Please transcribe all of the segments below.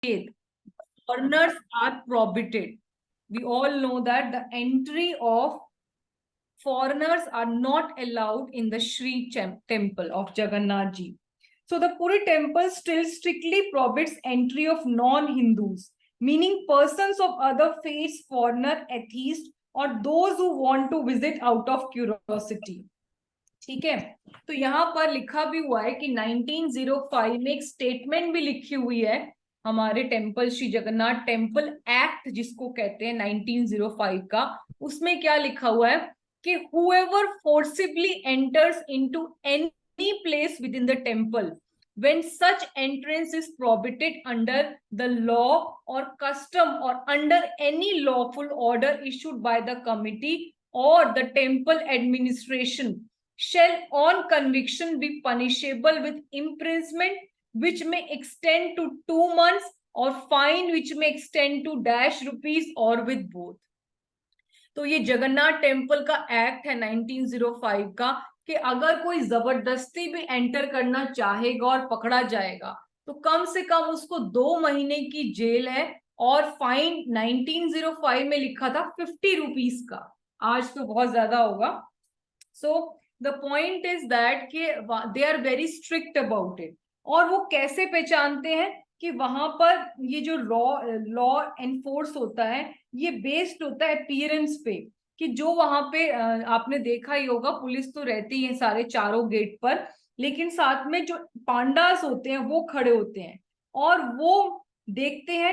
Foreigners are prohibited. We all know that the entry of foreigners are not allowed in the Shri temple of Jagannath Ji. So the Puri temple still strictly prohibits entry of non-Hindus, meaning persons of other faiths, foreigner, atheists, or those who want to visit out of curiosity. ठीक है, तो यहाँ पर लिखा भी हुआ है कि 1905 में एक स्टेटमेंट भी लिखी हुई है हमारे temple Shri Jagannath temple act जिसको कहते हैं 1905 का. उसमें क्या लिखा हुआ है कि whoever forcibly enters into any place within the temple when such entrance is prohibited under the law or custom or under any lawful order issued by the committee or the temple administration shall on conviction be punishable with imprisonment which may extend to 2 months or fine which may extend to dash rupees or with both. तो ये Jagannath temple का act है 1905 का कि अगर कोई जबरदस्ती भी एंटर करना चाहेगा और पकड़ा जाएगा तो कम से कम उसको 2 महीने की जेल है और फाइन 1905 में लिखा था 50 रुपीस का, आज तो बहुत ज्यादा होगा. So the point is that कि they are very strict about it. और वो कैसे पहचानते हैं कि वहां पर ये जो लॉ एनफोर्स होता है ये बेस्ड होता है अपीयरेंस पे, कि जो वहां पे आपने देखा ही होगा पुलिस तो रहती है सारे चारों गेट पर, लेकिन साथ में जो पांडास होते हैं वो खड़े होते हैं और वो देखते हैं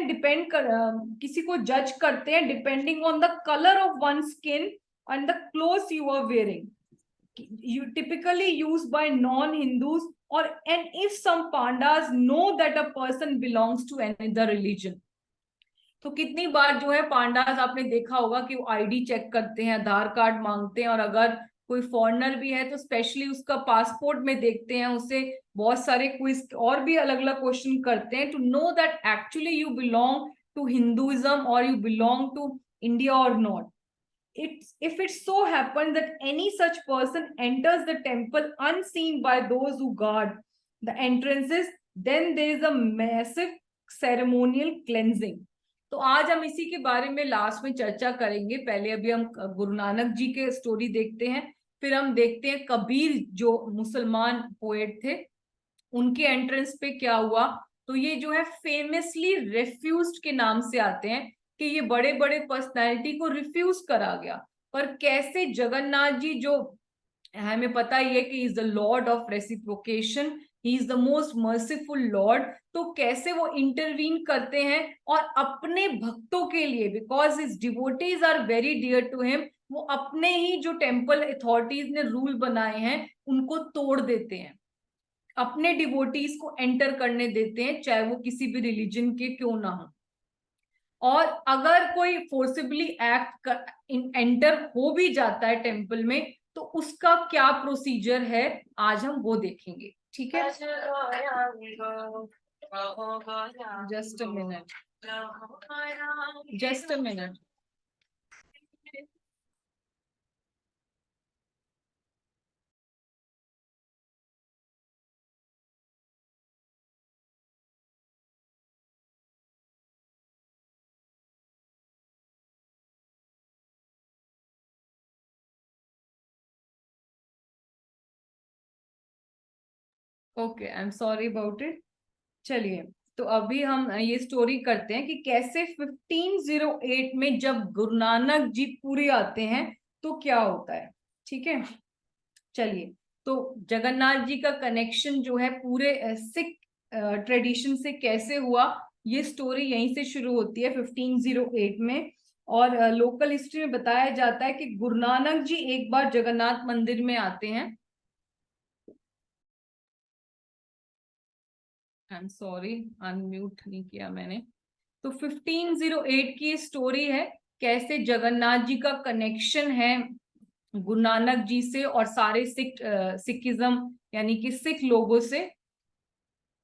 किसी को जज करते हैं depending on the colour of one skin and the clothes you are wearing. You typically used by non-Hindus and if some pandas know that a person belongs to another religion. तो कितनी बार जो है पांडास आपने देखा होगा कि वो ID check करते हैं, आधार कार्ड मांगते हैं, और अगर कोई फॉरेनर भी है तो स्पेशली उसका पासपोर्ट में देखते हैं, उससे बहुत सारे क्विज और भी अलग अलग क्वेश्चन करते हैं to know that actually you belong to Hinduism और यू बिलोंग टू इंडिया और not. If it so happens that any such person enters the temple unseen by those who guard the entrances, then there is a massive ceremonial cleansing. तो आज हम इसी के बारे में last में चर्चा करेंगे. पहले अभी हम गुरु नानक जी के स्टोरी देखते हैं, फिर हम देखते हैं कबीर जो मुसलमान पोएट थे उनके एंट्रेंस पे क्या हुआ. तो ये जो है फेमसली रिफ्यूज्ड के नाम से आते हैं कि ये बड़े बड़े पर्सनैलिटी को रिफ्यूज करा गया. पर कैसे जगन्नाथ जी जो हमें पता ही है कि is the lord of reciprocation, he is the most merciful Lord, तो कैसे वो इंटरवीन करते हैं और अपने भक्तों के लिए, because his devotees are very dear to him, वो अपने ही जो टेम्पल अथॉरिटीज ने रूल बनाए हैं उनको तोड़ देते हैं, अपने डिवोटीज को एंटर करने देते हैं चाहे वो किसी भी रिलीजन के क्यों ना हो. और अगर कोई फोर्सिबली एंटर हो भी जाता है टेम्पल में तो उसका क्या प्रोसीजर है आज हम वो देखेंगे. ठीक है, just a minute, just a minute. Okay, I am sorry about it. चलिए, तो अभी हम ये स्टोरी करते हैं कि कैसे 1508 में जब गुरु नानक जी पूरे आते हैं तो क्या होता है. ठीक है, चलिए. तो जगन्नाथ जी का कनेक्शन जो है पूरे सिख ट्रेडिशन से कैसे हुआ, ये स्टोरी यहीं से शुरू होती है 1508 में. और लोकल हिस्ट्री में बताया जाता है कि गुरु नानक जी एक बार जगन्नाथ मंदिर में आते हैं. आई एम सॉरी, अनम्यूट नहीं किया मैंने. तो 1508 की स्टोरी है कैसे जगन्नाथ जी का कनेक्शन है गुरु नानक जी से और सारे सिखिज्म यानी कि सिख लोगों से.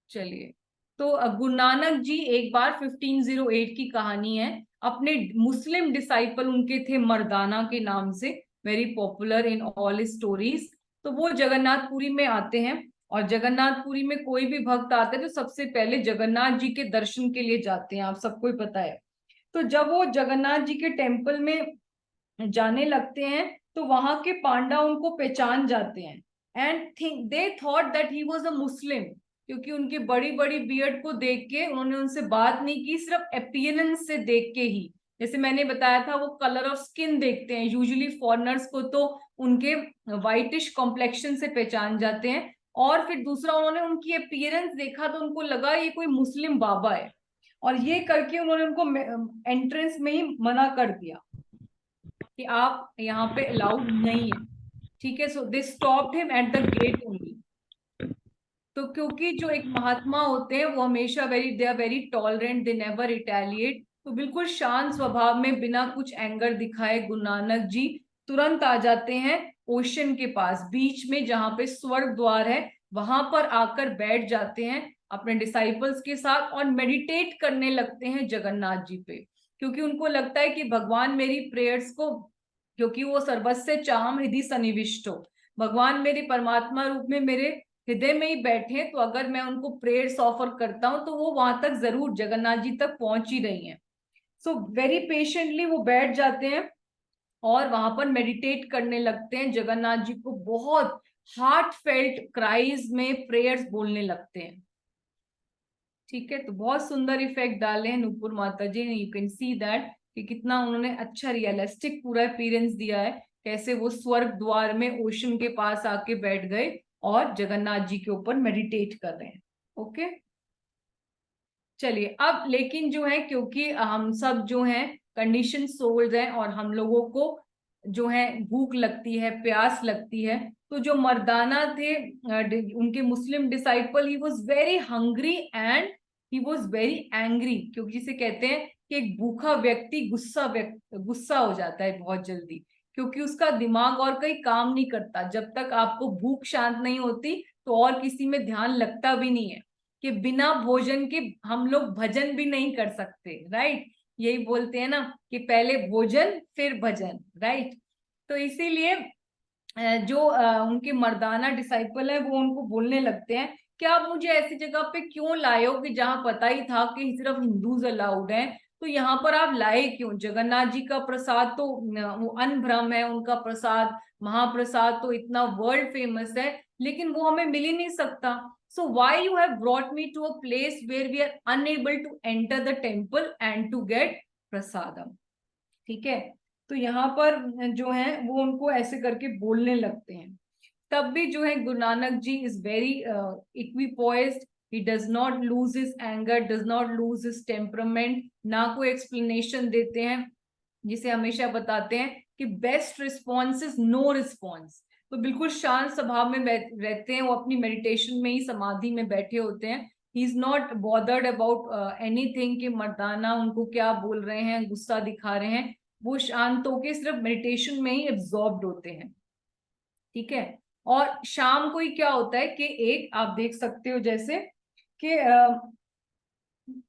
चलिए, तो गुरु नानक जी एक बार 1508 की कहानी है. अपने मुस्लिम डिसाइपल उनके थे मर्दाना के नाम से, very popular in all stories. तो वो जगन्नाथपुरी में आते हैं और जगन्नाथपुरी में कोई भी भक्त आता है तो सबसे पहले जगन्नाथ जी के दर्शन के लिए जाते हैं, आप सबको ही पता है। तो जब वो जगन्नाथ जी के टेम्पल में जाने लगते हैं तो वहां के पांडा उनको पहचान जाते हैं and think they thought that he was a Muslim, क्योंकि उनकी बड़ी बड़ी बियर्ड को देख के उन्होंने उनसे बात नहीं की, सिर्फ अपीयरेंस से देख के ही, जैसे मैंने बताया था वो कलर ऑफ स्किन देखते हैं यूजुअली फॉरेनर्स को, तो उनके व्हाइटिश कॉम्प्लेक्शन से पहचान जाते हैं। और फिर दूसरा उन्होंने उनकी अपीयरेंस देखा तो उनको लगा ये कोई मुस्लिम बाबा है, और ये करके उन्होंने उनको एंट्रेंस में ही मना कर दिया कि आप यहाँ पे अलाउड नहीं है। ठीक है, so they stopped him at the gate only. तो क्योंकि जो एक महात्मा होते हैं वो हमेशा they are very tolerant, they never retaliate, तो बिल्कुल शांत स्वभाव में बिना कुछ एंगर दिखाए गुरु नानक जी तुरंत आ जाते हैं ओशन के पास, बीच में जहां पे स्वर्ग द्वार है, वहां पर आकर बैठ जाते हैं अपने डिसाइपल्स के साथ और मेडिटेट करने लगते हैं जगन्नाथ जी पे, क्योंकि उनको लगता है कि भगवान मेरी प्रेयर्स को, क्योंकि वो सर्वस्य चाहम हृदय सन्निविष्टो, भगवान मेरे परमात्मा रूप में मेरे हृदय में ही बैठे, तो अगर मैं उनको प्रेयर्स ऑफर करता हूँ तो वो वहां तक जरूर जगन्नाथ जी तक पहुंच ही रही हैं। सो वेरी पेशेंटली वो बैठ जाते हैं और वहां पर मेडिटेट करने लगते हैं, जगन्नाथ जी को बहुत हार्ट फेल्ट क्राइज में प्रेयर्स बोलने लगते हैं। ठीक है, तो बहुत सुंदर इफेक्ट डाले हैं नूपुर माता जी ने, यू कैन सी दैट कि कितना उन्होंने अच्छा रियलिस्टिक पूरा अपीयरेंस दिया है, कैसे वो स्वर्ग द्वार में ओशन के पास आके बैठ गए और जगन्नाथ जी के ऊपर मेडिटेट कर रहे हैं। ओके, चलिए अब लेकिन जो है, क्योंकि हम सब जो हैं कंडीशन सोल्स हैं और हम लोगों को जो है भूख लगती है, प्यास लगती है, तो जो मर्दाना थे उनके Muslim disciple, he was very hungry and he was very angry, क्योंकि जिसे कहते हैं कि एक भूखा व्यक्ति गुस्सा हो जाता है बहुत जल्दी, क्योंकि उसका दिमाग और कहीं काम नहीं करता, जब तक आपको भूख शांत नहीं होती तो और किसी में ध्यान लगता भी नहीं है, कि बिना भोजन के हम लोग भजन भी नहीं कर सकते, राइट, यही बोलते हैं ना कि पहले भोजन फिर भजन, राइट। तो इसीलिए जो उनके मर्दाना डिसाइपल है वो उनको बोलने लगते हैं कि आप मुझे ऐसी जगह पे क्यों लाए हो कि जहां पता ही था कि सिर्फ हिंदूज अलाउड हैं, तो यहाँ पर आप लाए क्यों, जगन्नाथ जी का प्रसाद तो वो अन्न ब्रह्म है, उनका प्रसाद महाप्रसाद तो इतना वर्ल्ड फेमस है, लेकिन वो हमें मिल ही नहीं सकता, so why you have brought me to a place where we are unable to enter the temple and to get prasadam. ठीक है, तो यहाँ पर जो है वो उनको ऐसे करके बोलने लगते हैं। तब भी जो है Guru Nanak ji is very equipoised, he does not lose his anger, does not lose his temperament, ना कोई एक्सप्लेनेशन देते हैं, जिसे हमेशा बताते हैं कि best response is no response, तो बिल्कुल शांत स्वभाव में रहते हैं, वो अपनी मेडिटेशन में ही समाधि में बैठे होते हैं, he is not bothered about anything कि मर्दाना उनको क्या बोल रहे हैं, गुस्सा दिखा रहे हैं, वो शांत होके सिर्फ मेडिटेशन में ही एब्जॉर्ब्ड होते हैं। ठीक है, और शाम को ही क्या होता है कि एक आप देख सकते हो जैसे कि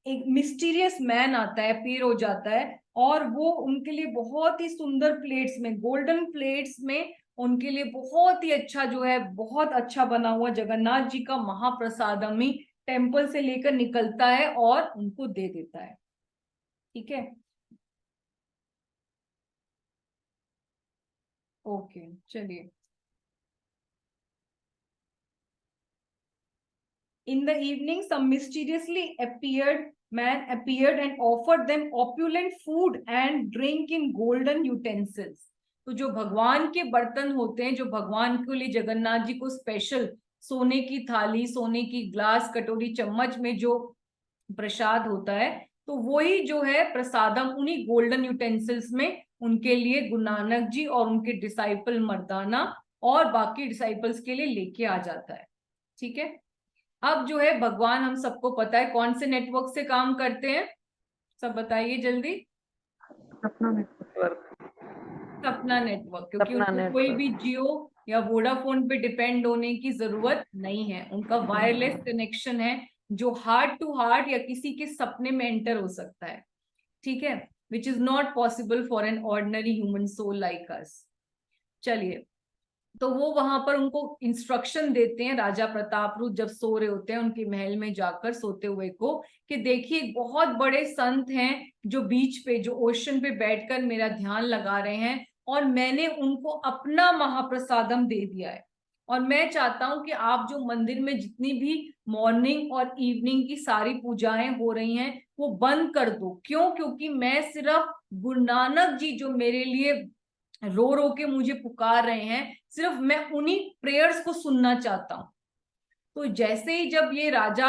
एक मिस्टीरियस मैन आता है, अपीयर हो जाता है, और वो उनके लिए बहुत ही सुंदर प्लेट्स में, गोल्डन प्लेट्स में उनके लिए बहुत ही अच्छा जो है, बहुत अच्छा बना हुआ जगन्नाथ जी का महाप्रसादम ही टेम्पल से लेकर निकलता है और उनको दे देता है। ठीक है, ओके, चलिए। In the evening, some mysteriously appeared man appeared and offered them opulent food and drink in golden utensils. तो जो भगवान के बर्तन होते हैं, जो भगवान के लिए जगन्नाथ जी को स्पेशल सोने की थाली, सोने की ग्लास, कटोरी, चम्मच में जो प्रसाद होता है, तो वही जो है प्रसादम उन्हीं गोल्डन यूटेंसिल्स में उनके लिए गुरु नानक जी और उनके डिसाइपल मर्दाना और बाकी डिसाइपल्स के लिए लेके आ जाता है। ठीक है, अब जो है भगवान हम सबको पता है कौन से नेटवर्क से काम करते हैं, सब बताइए जल्दी। सपना नेटवर्क। सपना नेटवर्क, क्योंकि उनको कोई भी जियो या वोडाफोन पे डिपेंड होने की जरूरत नहीं है, उनका वायरलेस कनेक्शन है जो हार्ट टू हार्ट या किसी के सपने में एंटर हो सकता है। ठीक है, which is not possible for an ordinary human soul like us. चलिए, तो वो वहां पर उनको इंस्ट्रक्शन देते हैं, राजा प्रतापरुद्र जब सो रहे होते हैं उनके महल में जाकर सोते हुए को, कि देखिए बहुत बड़े संत हैं जो बीच पे, जो ओशन पे बैठकर मेरा ध्यान लगा रहे हैं, और मैंने उनको अपना महाप्रसादम दे दिया है। और मैं चाहता हूं कि आप जो मंदिर में जितनी भी मॉर्निंग और इवनिंग की सारी पूजाएं हो रही हैं वो बंद कर दो। क्यों? क्योंकि मैं सिर्फ गुरु नानक जी जो मेरे लिए रो रो के मुझे पुकार रहे हैं, सिर्फ मैं उन्हीं प्रेयर्स को सुनना चाहता हूँ। तो जैसे ही जब ये राजा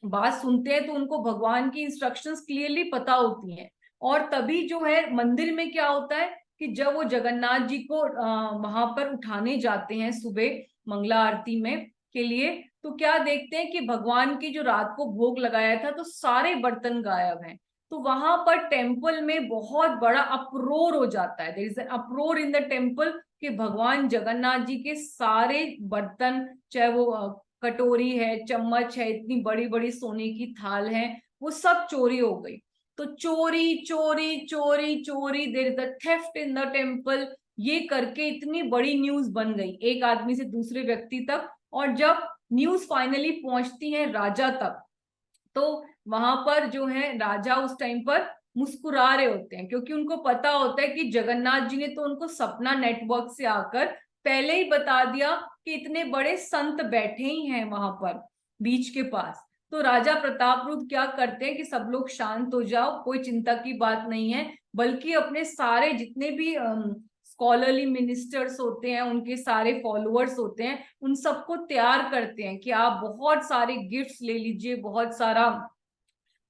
बात सुनते हैं तो उनको भगवान की इंस्ट्रक्शंस क्लियरली पता होती हैं, और तभी जो है मंदिर में क्या होता है कि जब वो जगन्नाथ जी को वहां पर उठाने जाते हैं सुबह मंगला आरती में के लिए, तो क्या देखते हैं कि भगवान की जो रात को भोग लगाया था तो सारे बर्तन गायब हैं। तो वहां पर टेम्पल में बहुत बड़ा अप्रोर हो जाता है, there is an uproar in the temple, कि भगवान जगन्नाथ जी के सारे बर्तन, चाहे वो कटोरी है, चम्मच है, इतनी बड़ी बड़ी सोने की थाल है, वो सब चोरी हो गई। तो चोरी चोरी चोरी चोरी, there is the theft in the temple, ये करके इतनी बड़ी न्यूज बन गई एक आदमी से दूसरे व्यक्ति तक। और जब न्यूज फाइनली पहुंचती है राजा तक, तो वहां पर जो है राजा उस टाइम पर मुस्कुरा रहे होते हैं, क्योंकि उनको पता होता है कि जगन्नाथ जी ने तो उनको सपना नेटवर्क से आकर पहले ही बता दिया कि इतने बड़े संत बैठे ही हैं वहां पर बीच के पास। तो राजा प्रतापरुद्र क्या करते हैं कि सब लोग शांत हो जाओ, कोई चिंता की बात नहीं है, बल्कि अपने सारे जितने भी स्कॉलरली मिनिस्टर्स होते हैं, उनके सारे फॉलोअर्स होते हैं, उन सबको तैयार करते हैं कि आप बहुत सारे गिफ्ट्स ले लीजिए, बहुत सारा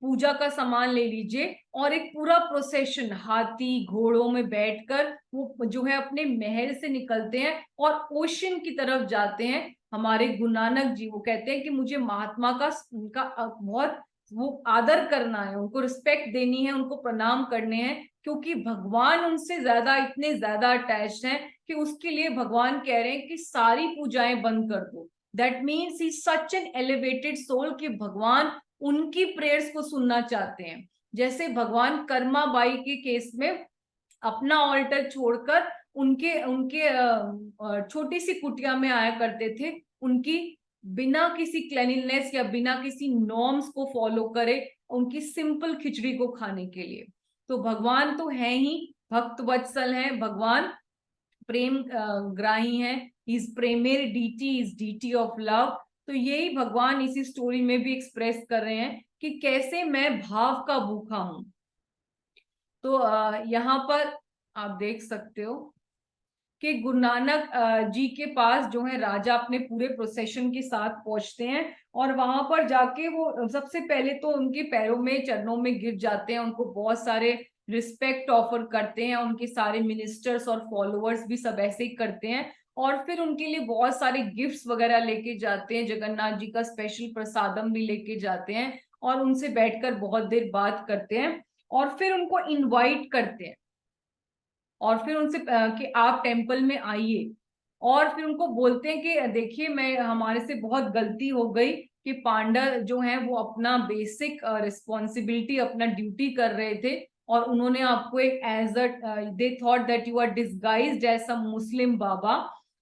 पूजा का सामान ले लीजिए, और एक पूरा प्रोसेशन हाथी घोड़ों में बैठकर वो जो है अपने महल से निकलते हैं और ओशन की तरफ जाते हैं। हमारे गुरु नानक जी वो कहते हैं कि मुझे महात्मा का उनका बहुत वो आदर करना है, उनको रिस्पेक्ट देनी है, उनको प्रणाम करने हैं, क्योंकि भगवान उनसे ज्यादा, इतने ज्यादा अटैच्ड हैं कि उसके लिए भगवान कह रहे हैं कि सारी पूजाएं बंद कर दो। That means he such an elevated soul, कि भगवान उनकी प्रेयर्स को सुनना चाहते हैं। जैसे भगवान कर्मा बाई के केस में अपना ऑल्टर छोड़कर उनके उनके छोटी सी कुटिया में आया करते थे, उनकी बिना किसी क्लेनिनेस या बिना किसी नॉर्म्स को फॉलो करे, उनकी सिंपल खिचड़ी को खाने के लिए। तो भगवान तो है ही भक्त वत्सल है, भगवान प्रेम ग्राही है, इज प्रेमेर deity, is deity of love. तो यही भगवान इसी स्टोरी में भी एक्सप्रेस कर रहे हैं कि कैसे मैं भाव का भूखा हूं। तो यहाँ पर आप देख सकते हो कि गुरु नानक जी के पास जो है राजा अपने पूरे प्रोसेशन के साथ पहुंचते हैं, और वहां पर जाके वो सबसे पहले तो उनके पैरों में चरणों में गिर जाते हैं, उनको बहुत सारे रिस्पेक्ट ऑफर करते हैं, उनके सारे मिनिस्टर्स और फॉलोअर्स भी सब ऐसे ही करते हैं, और फिर उनके लिए बहुत सारे गिफ्ट्स वगैरह लेके जाते हैं, जगन्नाथ जी का स्पेशल प्रसादम भी लेके जाते हैं, और उनसे बैठकर बहुत देर बात करते हैं, और फिर उनको इनवाइट करते हैं, और फिर उनसे कि आप टेम्पल में आइए, और फिर उनको बोलते हैं कि देखिए मैं हमारे से बहुत गलती हो गई कि पांडा जो है वो अपना बेसिक रिस्पॉन्सिबिलिटी, अपना ड्यूटी कर रहे थे, और उन्होंने आपको एक as a they thought that you are disguised as some Muslim baba,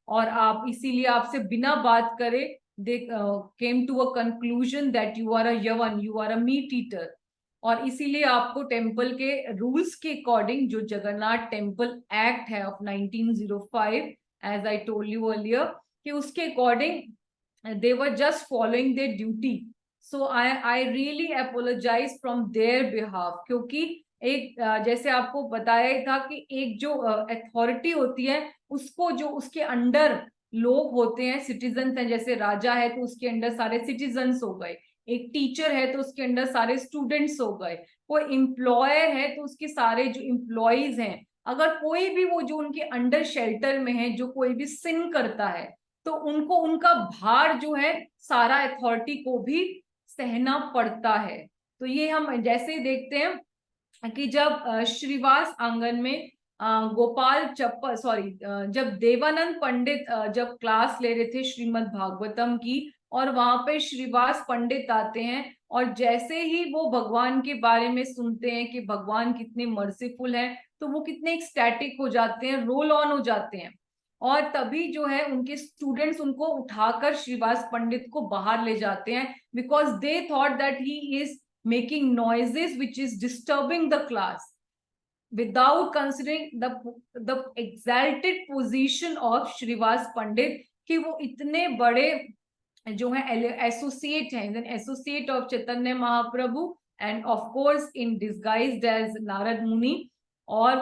और आप इसीलिए आपसे बिना बात करे they came to a conclusion that you are a Yavan, you are a meat eater, और इसीलिए आपको टेम्पल के रूल्स के अकॉर्डिंग, जो जगन्नाथ टेम्पल एक्ट है of 1905, as I told you earlier, कि उसके according they were just following their duty. So I really apologise from their behalf, क्योंकि एक जैसे आपको बताया ही था कि एक जो अथॉरिटी होती है उसको, जो उसके अंडर लोग होते हैं, सिटीजन्स हैं, जैसे राजा है तो उसके अंडर सारे सिटीजन्स हो गए, एक टीचर है तो उसके अंदर सारे स्टूडेंट्स हो गए, कोई एम्प्लॉयर है तो उसके सारे जो एम्प्लॉयज हैं, अगर कोई भी वो जो उनके अंडर शेल्टर में है जो कोई भी सिन करता है तो उनको उनका भार जो है सारा अथॉरिटी को भी सहना पड़ता है। तो ये हम जैसे ही देखते हैं कि जब श्रीवास आंगन में गोपाल चप्पल सॉरी जब देवानंद पंडित जब क्लास ले रहे थे श्रीमद् भागवतम की, और वहां पे श्रीवास पंडित आते हैं, और जैसे ही वो भगवान के बारे में सुनते हैं कि भगवान कितने मर्सीफुल हैं, तो वो कितने एक्सटैटिक हो जाते हैं, रोल ऑन हो जाते हैं। और तभी जो है उनके स्टूडेंट्स उनको उठाकर श्रीवास पंडित को बाहर ले जाते हैं, because they thought that he is making noises which is disturbing the class, without considering the exalted position of Shrivas Pandit, कि वो इतने बड़े जो है एसोसिएट हैं, associate of Chaitanya Mahaprabhu, and of course in disguised as Narad Muni, और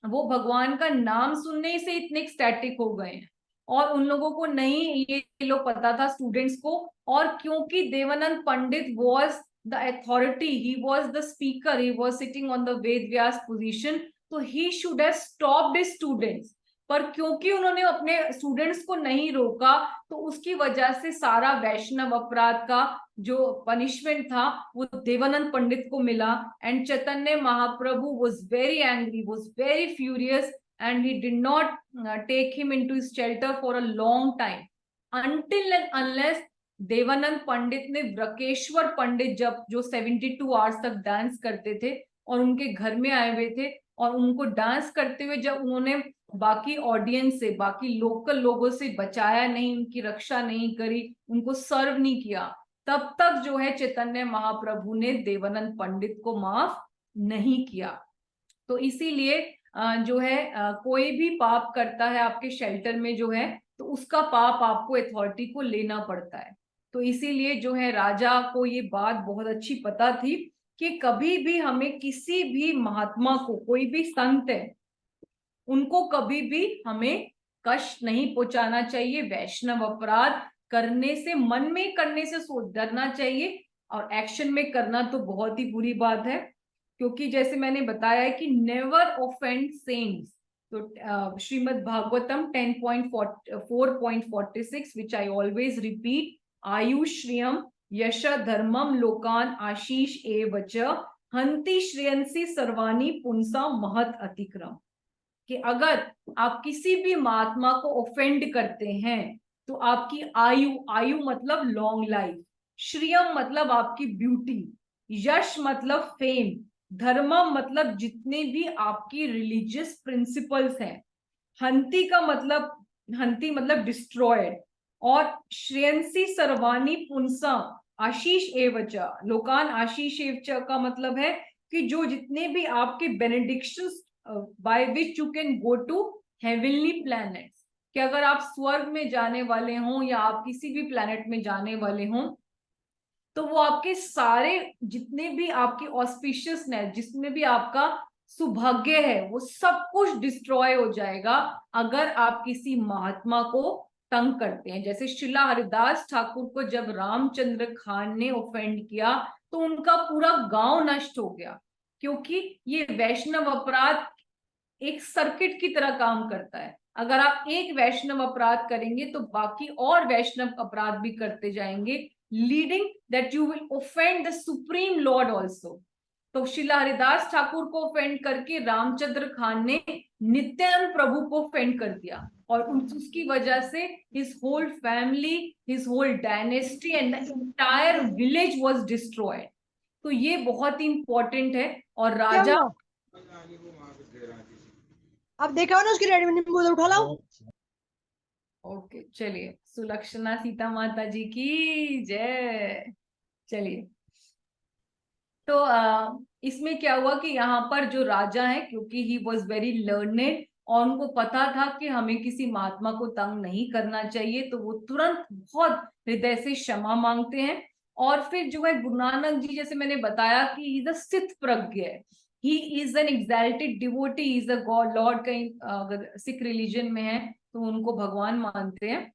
वो भगवान का नाम सुनने से इतने एक्सटैटिक हो गए हैं, और उन लोगों को नहीं ये लोग पता था स्टूडेंट्स को, और क्योंकि देवानंद पंडित was the authority, he was the speaker, he was sitting on the Ved Vyas position, so he should have stopped his students, पर क्योंकि उन्होंने अपने स्टूडेंट्स को नहीं रोका, तो उसकी वजह से सारा वैष्णव अपराध का जो पनिशमेंट था वो देवानंद पंडित को मिला, and Chaitanya Mahaprabhu was very angry, was very furious, and he did not take him into his shelter for a long time, until and unless Devanand Pandit ने व्रकेश्वर पंडित जब जो 72 आवर्स तक डांस करते थे और उनके घर में आए हुए थे, और उनको डांस करते हुए जब उन्होंने बाकी ऑडियंस से, बाकी लोकल लोगों से बचाया नहीं, उनकी रक्षा नहीं करी, उनको सर्व नहीं किया, तब तक जो है चैतन्य महाप्रभु ने देवानंद पंडित को माफ नहीं किया। तो इसीलिए जो है कोई भी पाप करता है आपके शेल्टर में जो है, तो उसका पाप आपको अथॉरिटी को लेना पड़ता है। तो इसीलिए जो है राजा को ये बात बहुत अच्छी पता थी कि कभी भी हमें किसी भी महात्मा को, कोई भी संत है, उनको कभी भी हमें कष्ट नहीं पहुंचाना चाहिए। वैष्णव अपराध करने से, मन में करने से डरना चाहिए, और एक्शन में करना तो बहुत ही बुरी बात है, क्योंकि जैसे मैंने बताया है कि नेवर ऑफेंड सेंट्स। तो Srimad Bhagavatam 10.4.46 which I always repeat, आयुश्रियम यश धर्मम लोकान आशीष एवच हंति श्रेयंसी सर्वाणी पुंसा महत अतिक्रम, कि अगर आप किसी भी महात्मा को ऑफेंड करते हैं तो आपकी आयु, आयु मतलब लॉन्ग लाइफ, श्रियम मतलब आपकी ब्यूटी, यश मतलब फेम, धर्मम मतलब जितने भी आपकी रिलीजियस प्रिंसिपल्स हैं, हंति का मतलब, हंति मतलब डिस्ट्रॉयड, और श्रेयंसी सर्वाणी पुंसा आशीष एवच लोकान आशीष एवच का मतलब है कि जो जितने भी आपके बेनेडिक्शंस by which you can go to heavenly planets, कि अगर आप स्वर्ग में जाने वाले हों या आप किसी भी प्लैनेट में जाने वाले हों, तो वो आपके सारे जितने भी आपकी ऑस्पिशियसनेस, जिसमें भी आपका सौभाग्य है, वो सब कुछ डिस्ट्रॉय हो जाएगा अगर आप किसी महात्मा को तंग करते हैं। जैसे शिला हरिदास ठाकुर को जब रामचंद्र खान ने ऑफेंड किया तो उनका पूरा गांव नष्ट हो गया, क्योंकि ये वैष्णव अपराध एक सर्किट की तरह काम करता है। अगर आप एक वैष्णव अपराध करेंगे तो बाकी और वैष्णव अपराध भी करते जाएंगे, leading that you will offend the supreme Lord also. तो शिला हरिदास ठाकुर को ऑफेंड करके रामचंद्र खान ने नित्यानंद प्रभु को ऑफेंड कर दिया, और उसकी वजह से his whole family, his whole dynasty and the entire village was destroyed. तो ये बहुत ही इंपॉर्टेंट है। और राजा, अब देखा हो ना उसकी रेडी में उठा लाओ। ओके चलिए, सुलक्षणा सीता माता जी की जय। चलिए, तो इसमें क्या हुआ कि यहाँ पर जो राजा है, क्योंकि ही वॉज वेरी लर्नेड और उनको पता था कि हमें किसी महात्मा को तंग नहीं करना चाहिए, तो वो तुरंत बहुत हृदय से क्षमा मांगते हैं। और फिर जो है गुरु नानक जी, जैसे मैंने बताया कि इज अ सिद्ध प्रज्ञ है, he is an exalted devotee, is a god lord. कहीं अगर सिख रिलीजन में है तो उनको भगवान मानते हैं,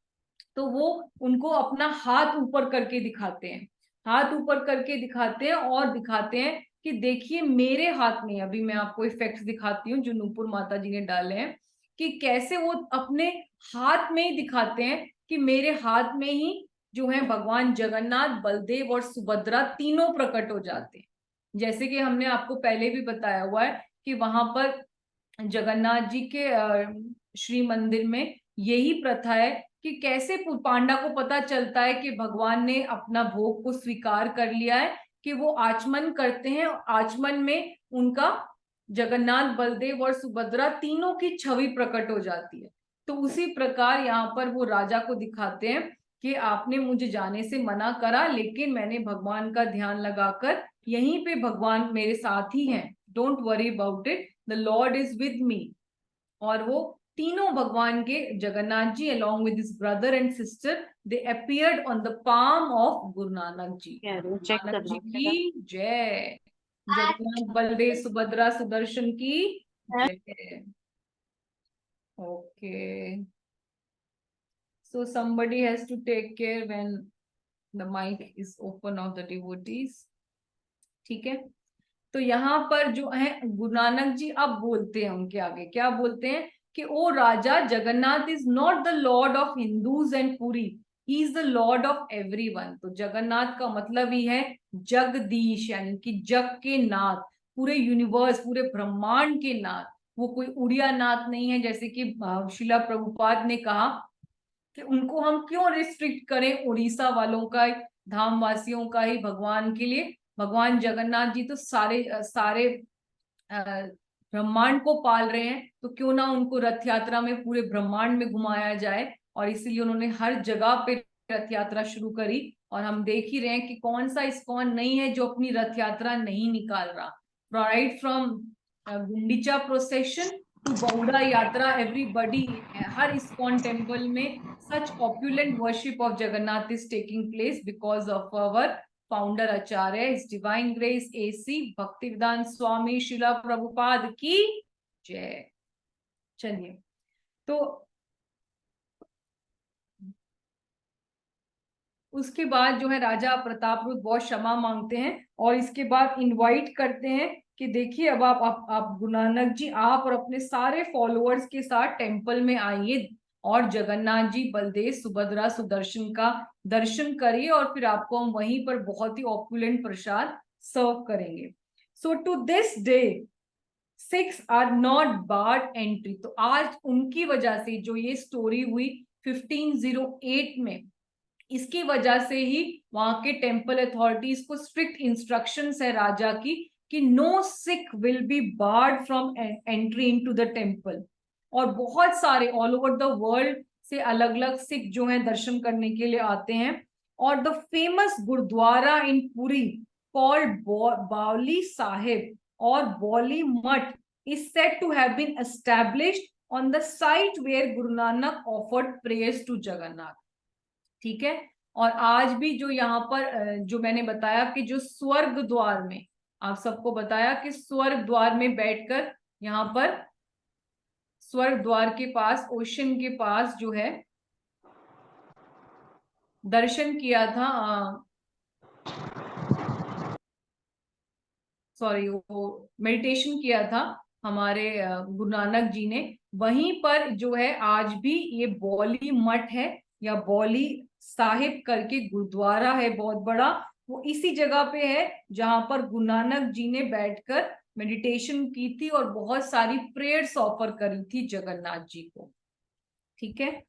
तो वो उनको अपना हाथ ऊपर करके दिखाते हैं, हाथ ऊपर करके दिखाते हैं और दिखाते हैं कि देखिए मेरे हाथ में। अभी मैं आपको इफेक्ट्स दिखाती हूँ जो नूपुर माता जी ने डाले हैं, कि कैसे वो अपने हाथ में ही दिखाते हैं कि मेरे हाथ में ही जो है भगवान जगन्नाथ, बलदेव और सुभद्रा तीनों प्रकट हो जाते हैं। जैसे कि हमने आपको पहले भी बताया हुआ है कि वहां पर जगन्नाथ जी के श्री मंदिर में यही प्रथा है कि कैसे पांडा को पता चलता है कि भगवान ने अपना भोग को स्वीकार कर लिया है, कि वो आचमन करते हैं, आचमन में उनका जगन्नाथ, बलदेव और सुभद्रा तीनों की छवि प्रकट हो जाती है। तो उसी प्रकार यहाँ पर वो राजा को दिखाते हैं कि आपने मुझे जाने से मना करा, लेकिन मैंने भगवान का ध्यान लगाकर यहीं पे भगवान मेरे साथ ही हैं, don't worry about it, the Lord is with me. और वो तीनों भगवान के, Jagannath ji along with his brother and sister, they appeared on the palm of Guru Nanak ji. Check Nanak ji करना की जय, जगन्नाथ बलदेव सुभद्रा सुदर्शन की जय। Okay, so somebody has to take care when the mic is open of the devotees. ठीक है, तो यहाँ पर जो है गुरु नानक जी अब बोलते हैं, उनके आगे क्या बोलते हैं कि O Raja, Jagannath is not the lord of Hindus and Puri, he is the lord of everyone. तो जगन्नाथ का मतलब ही है जगदीश, यानी कि जग के नाथ, पूरे यूनिवर्स, पूरे ब्रह्मांड के नाथ। वो कोई उड़िया नाथ नहीं है, जैसे कि शिला प्रभुपाद ने कहा कि उनको हम क्यों रिस्ट्रिक्ट करें उड़ीसा वालों का, धाम वासियों का ही भगवान के लिए। भगवान जगन्नाथ जी तो सारे ब्रह्मांड को पाल रहे हैं, तो क्यों ना उनको रथ यात्रा में पूरे ब्रह्मांड में घुमाया जाए। और इसीलिए उन्होंने हर जगह पे रथ यात्रा शुरू करी। और हम देख ही रहे हैं कि कौन सा इस्कॉन नहीं है जो अपनी रथ यात्रा नहीं निकाल रहा। Right from Gundicha procession to Bahuda yatra, everybody, हर इस्कॉन टेम्पल में such opulent worship of Jagannath is taking place because of our founder Acharya, His Divine Grace AC Bhaktivedanta Swami Srila Prabhupada की जय। चलिए, तो उसके बाद जो है राजा प्रतापरुद्र बहुत क्षमा मांगते हैं और इसके बाद इनवाइट करते हैं कि देखिए अब आप गुरु नानक जी, आप और अपने सारे फॉलोअर्स के साथ टेम्पल में आइए और जगन्नाथ जी, बलदेव, सुभद्रा, सुदर्शन का दर्शन करिए और फिर आपको हम वहीं पर बहुत ही ऑपुलेंट प्रसाद सर्व करेंगे। So to this day 6 are not barred entry. तो आज उनकी वजह से जो ये स्टोरी हुई 1508 में, इसकी वजह से ही वहां के टेम्पल अथॉरिटीज को स्ट्रिक्ट इंस्ट्रक्शंस है राजा की कि no Sikh will be barred from entry into the temple. और बहुत सारे ऑल ओवर द वर्ल्ड से अलग अलग सिख जो हैं दर्शन करने के लिए आते हैं। और the famous gurudwara in Puri called Bawli Sahib और बौली मठ is said to have been established on the site where Guru Nanak offered prayers to Jagannath। ठीक है, और आज भी जो यहाँ पर जो मैंने बताया कि जो स्वर्ग द्वार में, आप सबको बताया कि स्वर्ग द्वार में बैठकर यहाँ पर स्वर्ग द्वार के पास, ओशन के पास जो है दर्शन किया था, सॉरी, वो मेडिटेशन किया था हमारे गुरु नानक जी ने। वहीं पर जो है आज भी ये बौली मठ है या बौली साहिब करके गुरुद्वारा है बहुत बड़ा, वो इसी जगह पे है जहां पर गुरु नानक जी ने बैठकर मेडिटेशन की थी और बहुत सारी प्रेयर्स ऑफर करी थी जगन्नाथ जी को। ठीक है,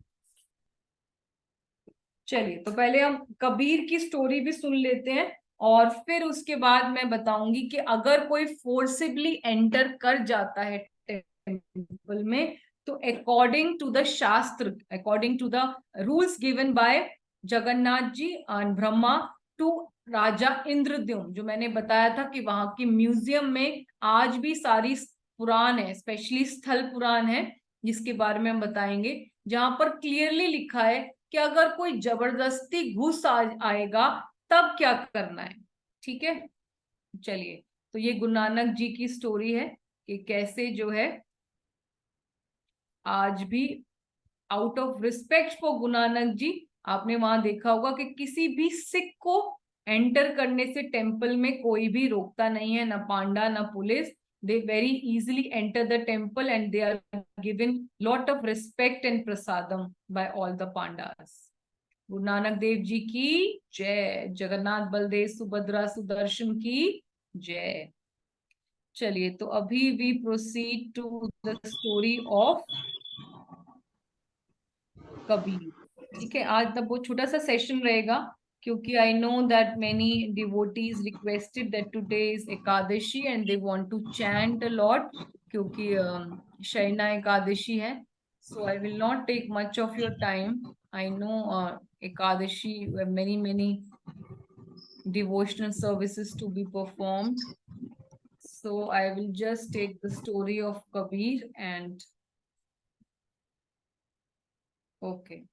चलिए, तो पहले हम कबीर की स्टोरी भी सुन लेते हैं और फिर उसके बाद मैं बताऊंगी कि अगर कोई फोर्सिबली एंटर कर जाता है टेम्पल में, तो according to the shastra, according to the rules given by Jagannath ji and Brahma to Raja Indradyumna, जो मैंने बताया था कि वहां की म्यूजियम में आज भी सारी पुराण है, स्पेशली स्थल पुराण है जिसके बारे में हम बताएंगे, जहां पर क्लियरली लिखा है कि अगर कोई जबरदस्ती घुस आएगा तब क्या करना है। ठीक है, चलिए, तो ये गुरु नानक जी की स्टोरी है कि कैसे जो है आज भी आउट ऑफ रिस्पेक्ट फॉर गुरु नानक जी, आपने वहां देखा होगा कि किसी भी सिख को एंटर करने से टेम्पल में कोई भी रोकता नहीं है, ना पांडा ना police. they very easily enter the temple and they are given lot of respect and prasadam by all the pandas। Guru Nanak Dev ji की जय, जगन्नाथ बलदेव सुभद्रा सुदर्शन की जय। चलिए, तो अभी we proceed to the story of Kabir. ठीक है, आज तब वो छोटा सा सेशन रहेगा क्योंकि I know that many devotees requested that today is Ekadashi and they want to chant a lot, क्योंकि शयना एकादशी है। So I will not take much of your time. I know Ekadashi, we have many devotional services to be performed. So I will just take the story of Kabir and okay.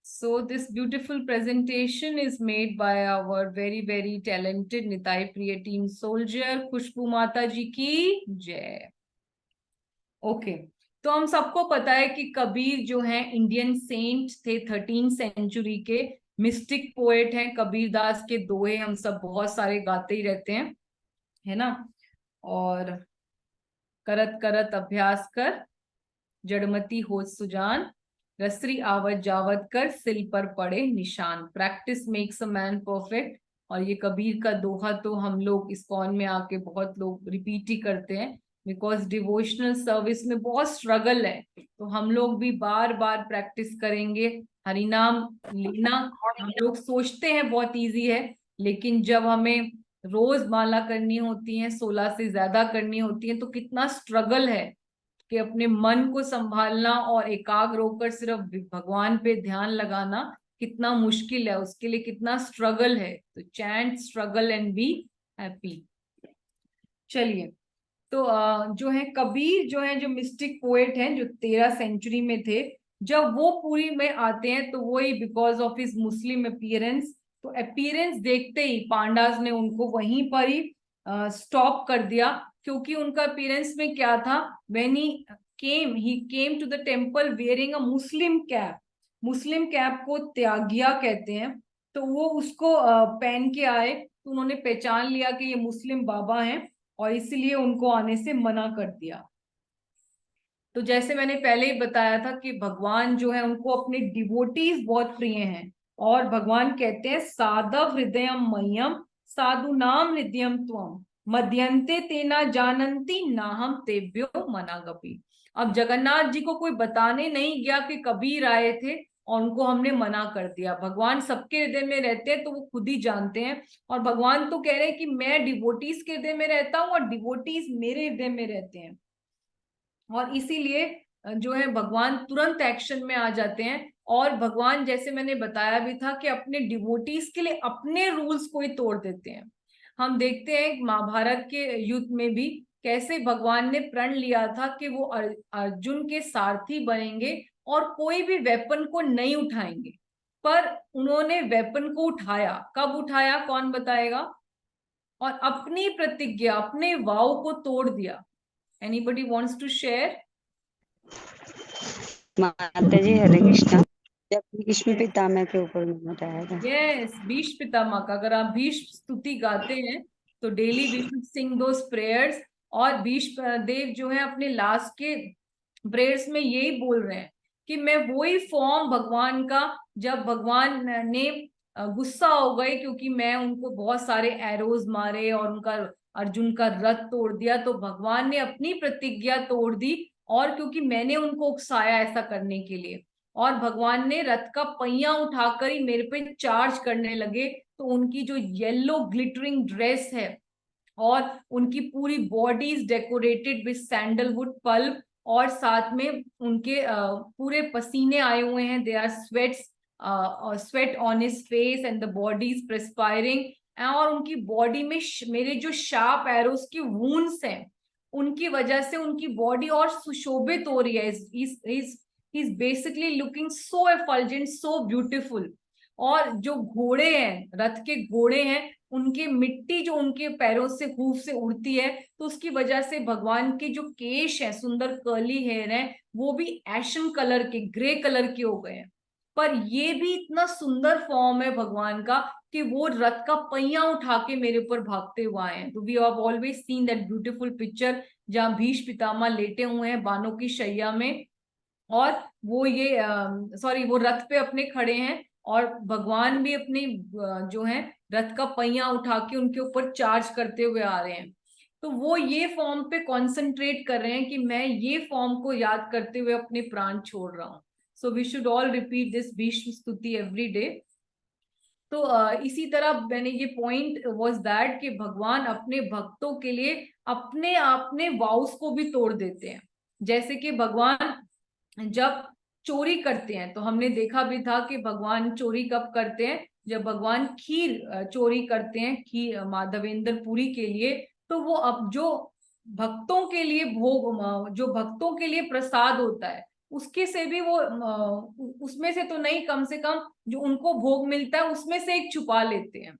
So this beautiful presentation is made by our very talented Nitai Priya team soldier खुशबू माता जी की जय. Okay तो हम सबको पता है कि कबीर जो है इंडियन सेंट थे 13th सेंचुरी के मिस्टिक पोएट हैं. कबीर दास के दोहे हम सब बहुत सारे गाते ही रहते हैं, है ना. और करत करत अभ्यास कर जड़मती हो सुजान, रसरी आवत जावत कर सिल पर पड़े निशान. Practice makes a man perfect. और ये कबीर का दोहा तो हम लोग इस्कॉन में आके बहुत लोग रिपीट ही करते हैं, बिकॉज डिवोशनल सर्विस में बहुत स्ट्रगल है. तो हम लोग भी बार बार प्रैक्टिस करेंगे. हरिनाम लेना हम लोग सोचते हैं बहुत इजी है, लेकिन जब हमें रोज माला करनी होती है, 16 से ज्यादा करनी होती है, तो कितना स्ट्रगल है कि अपने मन को संभालना और एकाग्र होकर सिर्फ भगवान पे ध्यान लगाना कितना मुश्किल है, उसके लिए कितना स्ट्रगल है. तो chant struggle and be happy. चलिए, तो जो है कबीर जो है, जो मिस्टिक पोएट हैं, जो 13 सेंचुरी में थे, जब वो पूरी में आते हैं तो वो he because of his Muslim appearance, तो अपीयरेंस देखते ही पांडास ने उनको वहीं पर ही स्टॉप कर दिया. क्योंकि उनका अपीयरेंस में क्या था, when he came to the temple wearing a Muslim cap. Muslim cap को त्यागिया कहते हैं. तो वो उसको पहन के आए, तो उन्होंने पहचान लिया कि ये मुस्लिम बाबा हैं और इसलिए उनको आने से मना कर दिया. तो जैसे मैंने पहले ही बताया था कि भगवान जो है उनको अपने डिवोटीज बहुत प्रिय हैं, और भगवान कहते हैं साधव हृदयम मह्यम साधु नाम हृदयम त्वम मध्यंते तेना जानंती नाहम तेभ्यो मनागपि. अब जगन्नाथ जी को कोई बताने नहीं गया कि कबीर आए थे और उनको हमने मना कर दिया. भगवान सबके हृदय में रहते हैं, तो वो खुद ही जानते हैं. और भगवान तो कह रहे हैं कि मैं डिवोटीज के हृदय में रहता हूँ और डिवोटीज मेरे हृदय में रहते हैं. और इसीलिए जो है भगवान तुरंत एक्शन में आ जाते हैं. और भगवान, जैसे मैंने बताया भी था, कि अपने डिवोटीज के लिए अपने रूल्स को ही तोड़ देते हैं. हम देखते हैं महाभारत के युद्ध में भी कैसे भगवान ने प्रण लिया था कि वो अर्जुन के सारथी बनेंगे और कोई भी वेपन को नहीं उठाएंगे. पर उन्होंने वेपन को उठाया. कब उठाया, कौन बताएगा? और अपनी प्रतिज्ञा, अपने वाव को तोड़ दिया. Anybody wants to share? माता जी हरे कृष्णा. जब भीष्म पितामह के ऊपर में बताया था. Yes, भीष्म पितामह का अगर आप भीष्म स्तुति गाते हैं तो daily we should sing those prayers. और भीष्म देव जो है अपने लास्ट के प्रेयर्स में यही बोल रहे हैं कि मैं वही फॉर्म भगवान का, जब भगवान ने गुस्सा हो गए क्योंकि मैं उनको बहुत सारे एरोज मारे और उनका अर्जुन का रथ तोड़ दिया, तो भगवान ने अपनी प्रतिज्ञा तोड़ दी. और क्योंकि मैंने उनको उकसाया ऐसा करने के लिए, और भगवान ने रथ का पहिया उठाकर ही मेरे पे चार्ज करने लगे. तो उनकी जो येलो ग्लिटरिंग ड्रेस है और उनकी पूरी body is decorated with sandalwood pulp, और साथ में उनके पूरे पसीने आए हुए हैं. They are sweat on his face and the body is perspiring. और उनकी बॉडी में मेरे जो शार्प एरोस की वुंड्स हैं, उनकी वजह से उनकी बॉडी और सुशोभित हो रही है. He's basically looking so effulgent, so beautiful. और जो घोड़े हैं, रथ के घोड़े हैं, उनके मिट्टी जो उनके पैरों से हूफ से उड़ती है, तो उसकी वजह से भगवान के जो केश है, सुंदर कर्ली हेयर है, वो भी एशन कलर के, ग्रे कलर के हो गए हैं. पर ये भी इतना सुंदर फॉर्म है भगवान का कि वो रथ का पहिया उठा के मेरे ऊपर भागते हुए आए हैं. तो we have always seen that beautiful picture जहाँ भीष्म पितामह लेटे हुए हैं बानों की शैया में, और वो ये वो रथ पे अपने खड़े हैं, और भगवान भी अपने जो है रथ का पहिया उठा के उनके ऊपर चार्ज करते हुए आ रहे हैं. तो वो ये फॉर्म पे कॉन्सेंट्रेट कर रहे हैं कि मैं ये फॉर्म को याद करते हुए अपने प्राण छोड़ रहा हूँ. So we should all repeat this Bhishma स्तुति एवरी डे. तो इसी तरह मैंने ये पॉइंट वाज दैट कि भगवान अपने भक्तों के लिए अपने वाउस को भी तोड़ देते हैं. जैसे कि भगवान जब चोरी करते हैं, तो हमने देखा भी था कि भगवान चोरी कब करते हैं, जब भगवान खीर चोरी करते हैं, खीर माधवेंद्र पुरी के लिए, तो वो अब जो भक्तों के लिए भोग, जो भक्तों के लिए प्रसाद होता है, उसके से भी वो उसमें से तो नहीं, कम से कम जो उनको भोग मिलता है उसमें से एक छुपा लेते हैं।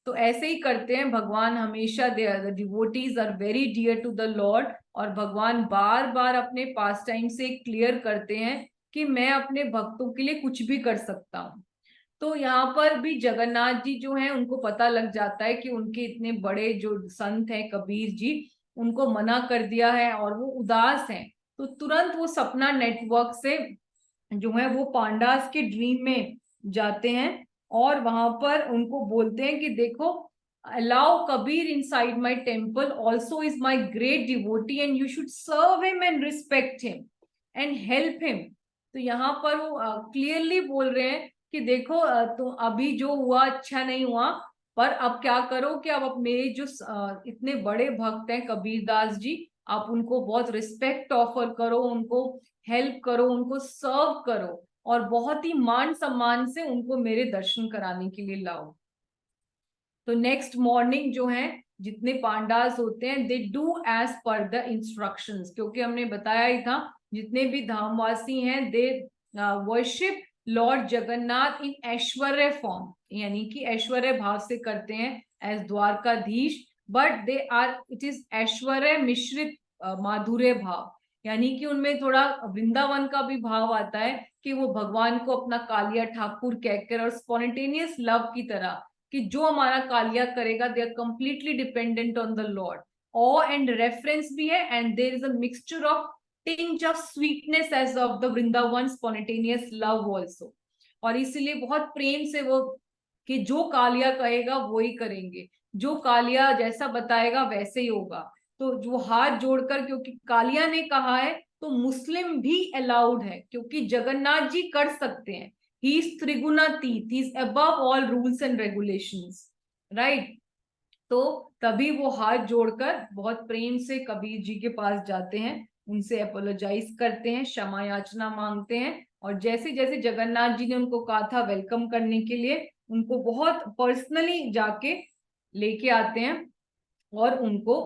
तो ऐसे ही करते हैं भगवान हमेशा। The devotees are very dear to the lord, और भगवान बार बार अपने पास टाइम से क्लियर करते हैं कि मैं अपने भक्तों के लिए कुछ भी कर सकता हूँ। तो यहाँ पर भी जगन्नाथ जी जो हैं, उनको पता लग जाता है कि उनके इतने बड़े जो संत हैं कबीर जी, उनको मना कर दिया है और वो उदास हैं। तो तुरंत वो सपना नेटवर्क से जो है वो पांडास के ड्रीम में जाते हैं, और वहां पर उनको बोलते हैं कि देखो, allow Kabir inside my temple, also is my great devotee and you should serve him and respect him and help him. तो यहाँ पर वो क्लियरली बोल रहे हैं कि देखो, तो अभी जो हुआ अच्छा नहीं हुआ, पर अब क्या करो कि अब मेरे जो इतने बड़े भक्त हैं कबीर दास जी, आप उनको बहुत रिस्पेक्ट ऑफर करो, उनको हेल्प करो, उनको सर्व करो, और बहुत ही मान सम्मान से उनको मेरे दर्शन कराने के लिए लाओ। तो नेक्स्ट मॉर्निंग जो है जितने पांडास होते हैं, they do as per the instructions, क्योंकि हमने बताया ही था जितने भी धामवासी हैं, they worship lord Jagannath in aishwarya form, यानी कि ऐश्वर्य भाव से करते हैं as Dwarkadhish, but they are, it is aishwarya मिश्रित माधुर्य भाव, यानी कि उनमें थोड़ा वृंदावन का भी भाव आता है कि वो भगवान को अपना कालिया ठाकुर कहकर और स्पॉन्टेनियस लव की तरह, कि जो हमारा कालिया करेगा, they are completely dependent on the lord. Uh and reference भी है, and there is a mixture of tinge of sweetness as of the Vrindavan spontaneous love also. और इसीलिए बहुत प्रेम से वो, कि जो कालिया कहेगा वो ही करेंगे, जो कालिया जैसा बताएगा वैसे ही होगा। तो जो हाथ जोड़कर, क्योंकि कालिया ने कहा है, तो मुस्लिम भी अलाउड है, क्योंकि जगन्नाथ जी कर सकते हैं। He is Trigunatit, he is above all rules and regulations, right? तो तभी वो हाथ जोड़कर बहुत प्रेम से कबीर जी के पास जाते हैं, उनसे अपोलोजाइज करते हैं, क्षमा याचना मांगते हैं, और जैसे जैसे जगन्नाथ जी ने उनको कहा था वेलकम करने के लिए, उनको बहुत पर्सनली जाके लेके आते हैं, और उनको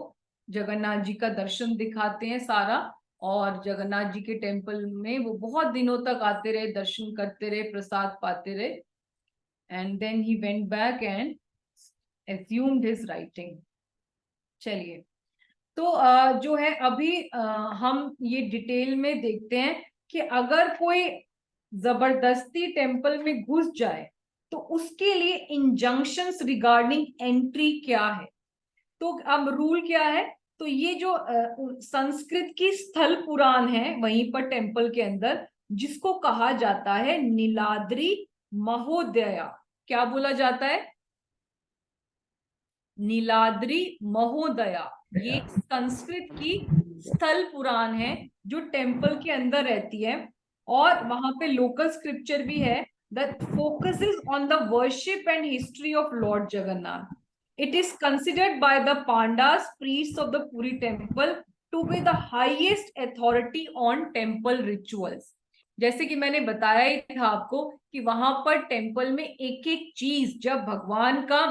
जगन्नाथ जी का दर्शन दिखाते हैं सारा। और जगन्नाथ जी के टेम्पल में वो बहुत दिनों तक आते रहे, दर्शन करते रहे, प्रसाद पाते रहे, and then he went back and assumed his writing। चलिए, तो जो है अभी हम ये डिटेल में देखते हैं कि अगर कोई जबरदस्ती टेम्पल में घुस जाए तो उसके लिए इंजंक्शंस रिगार्डिंग एंट्री क्या है। तो अब रूल क्या है, तो ये जो संस्कृत की स्थल पुराण है वहीं पर टेम्पल के अंदर, जिसको कहा जाता है नीलाद्री महोदया। क्या बोला जाता है? नीलाद्री महोदया। ये संस्कृत की स्थल पुराण है जो टेम्पल के अंदर रहती है, और वहां पे लोकल स्क्रिप्चर भी है that focuses on the worship and history of Lord Jagannath. It is considered by the Pandas, priests of the Puri temple, to be the highest authority on temple rituals. जैसे कि मैंने बताया ही था आपको कि वहां पर टेम्पल में एक एक चीज, जब भगवान का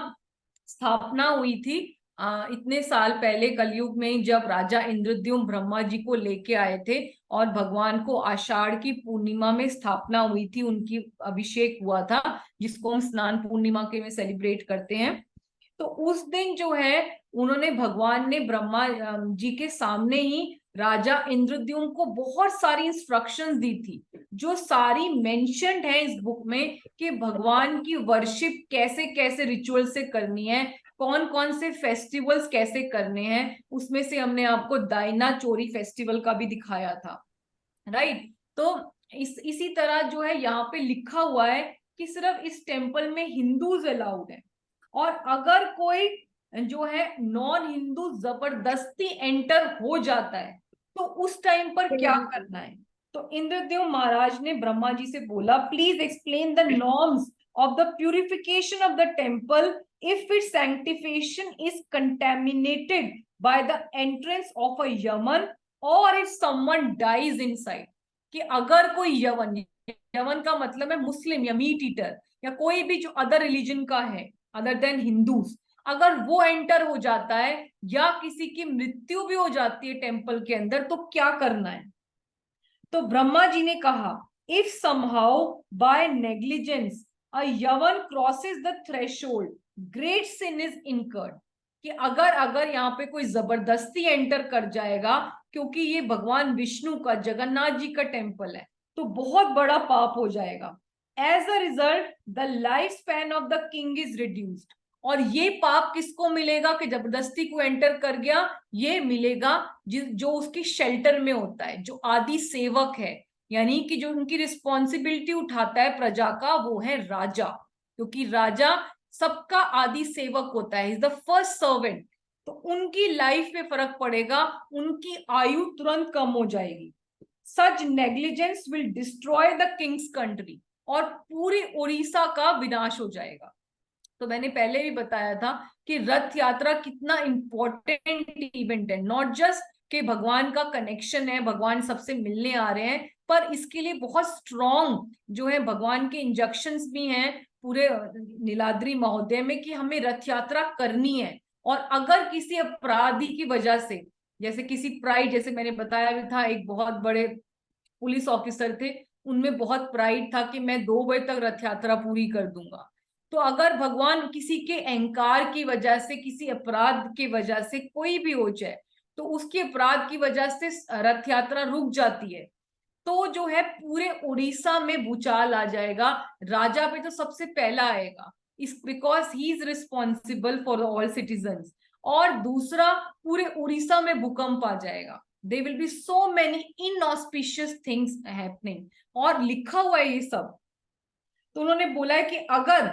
स्थापना हुई थी इतने साल पहले कलयुग में, जब राजा इंद्रद्युम्न ब्रह्मा जी को लेके आए थे, और भगवान को आषाढ़ की पूर्णिमा में स्थापना हुई थी, उनकी अभिषेक हुआ था, जिसको हम स्नान पूर्णिमा के में सेलिब्रेट करते हैं। तो उस दिन जो है, उन्होंने, भगवान ने ब्रह्मा जी के सामने ही राजा इंद्रद्युम्न को बहुत सारी इंस्ट्रक्शंस दी थी, जो सारी मेंशन्ड है इस बुक में, कि भगवान की वर्शिप कैसे कैसे रिचुअल से करनी है, कौन कौन से फेस्टिवल्स कैसे करने हैं। उसमें से हमने आपको दाइना चोरी फेस्टिवल का भी दिखाया था, राइट। तो इसी तरह जो है यहाँ पे लिखा हुआ है कि सिर्फ इस टेम्पल में हिंदूज अलाउड है, और अगर कोई जो है नॉन हिंदू जबरदस्ती एंटर हो जाता है तो उस टाइम पर क्या करना है। तो इंद्रदेव महाराज ने ब्रह्मा जी से बोला, please explain the norms of the purification of the temple if its sanctification is contaminated by the entrance of a yaman और इफ समवन डाइज इनसाइड, कि अगर कोई यवन, यवन का मतलब है मुस्लिम या मीट ईटर या कोई भी जो अदर रिलीजन का है अदर देन हिंदूज, अगर वो एंटर हो जाता है या किसी की मृत्यु भी हो जाती है टेम्पल के अंदर, तो क्या करना है? तो ब्रह्मा जी ने कहा, if somehow by negligence a yavana crosses the threshold great sin is incurred, कि अगर यहाँ पे कोई जबरदस्ती एंटर कर जाएगा, क्योंकि ये भगवान विष्णु का, जगन्नाथ जी का टेम्पल है, तो बहुत बड़ा पाप हो जाएगा। As a result the life span of the king is reduced, और ये पाप किसको मिलेगा कि जबरदस्ती को एंटर कर गया? ये मिलेगा जो उसकी शेल्टर में होता है, जो आदि सेवक है, यानी कि जो उनकी रिस्पॉन्सिबिलिटी उठाता है प्रजा का, वो है राजा, क्योंकि राजा सबका आदि सेवक होता है, इज द फर्स्ट सर्वेंट। तो उनकी लाइफ में फर्क पड़ेगा, उनकी आयु तुरंत कम हो जाएगी। Such negligence will destroy the king's country, और पूरी उड़ीसा का विनाश हो जाएगा। तो मैंने पहले भी बताया था कि रथ यात्रा कितना इंपॉर्टेंट इवेंट है, नॉट जस्ट कि भगवान का कनेक्शन है, भगवान सबसे मिलने आ रहे हैं, पर इसके लिए बहुत स्ट्रॉन्ग जो है भगवान के इंजक्शंस भी हैं पूरे नीलाद्री महोदय में कि हमें रथ यात्रा करनी है। और अगर किसी अपराधी की वजह से, जैसे किसी प्राइड, जैसे मैंने बताया भी था, एक बहुत बड़े पुलिस ऑफिसर थे, उनमें बहुत प्राइड था कि मैं 2 बजे तक रथ यात्रा पूरी कर दूंगा। तो अगर भगवान किसी के अहंकार की वजह से, किसी अपराध की वजह से कोई भी हो जाए, तो उसके अपराध की वजह से रथ यात्रा रुक जाती है, तो जो है पूरे उड़ीसा में भूचाल आ जाएगा, राजा पे तो सबसे पहला आएगा, इस because he is responsible for all citizens. और दूसरा, पूरे उड़ीसा में भूकंप आ जाएगा, they will be so many inauspicious things happening, और लिखा हुआ है ये सब। तो उन्होंने बोला है कि अगर